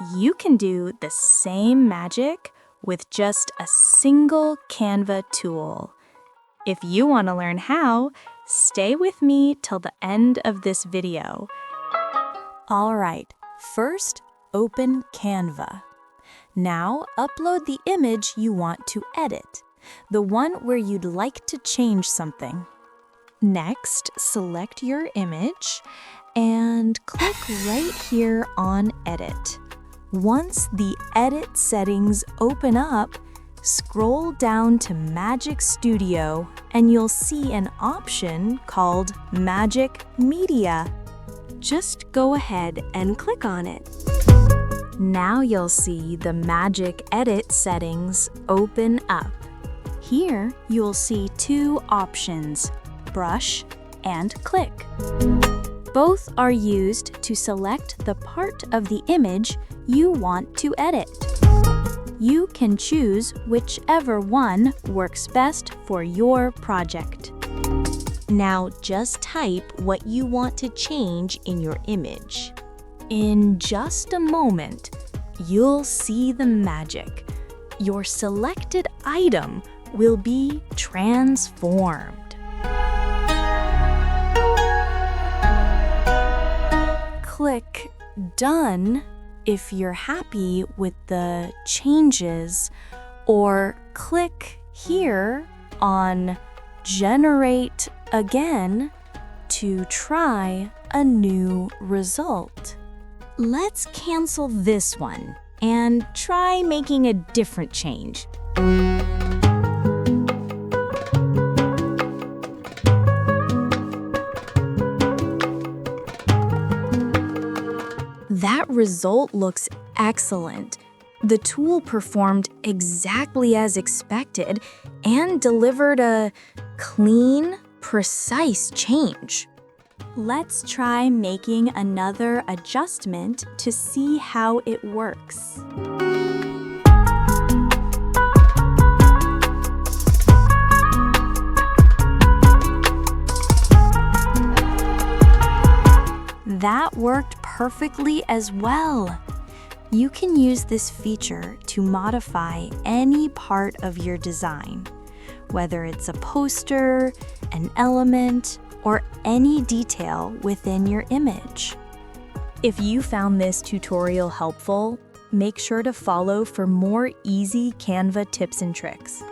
You can do the same magic with just a single Canva tool. If you want to learn how, stay with me till the end of this video. All right, first open Canva. Now upload the image you want to edit, the one where you'd like to change something. Next, select your image and click right here on Edit. Once the Edit settings open up, scroll down to Magic Studio and you'll see an option called Magic Media. Just go ahead and click on it. Now you'll see the Magic Edit settings open up. Here you'll see two options, Brush and Click. Both are used to select the part of the image you want to edit. You can choose whichever one works best for your project. Now just type what you want to change in your image. In just a moment, you'll see the magic. Your selected item will be transformed. Click Done if you're happy with the changes, or click here on Generate Again to try a new result. Let's cancel this one and try making a different change. That result looks excellent. The tool performed exactly as expected and delivered a clean, precise change. Let's try making another adjustment to see how it works. That worked perfectly as well. You can use this feature to modify any part of your design, whether it's a poster, an element, or any detail within your image. If you found this tutorial helpful, make sure to follow for more easy Canva tips and tricks.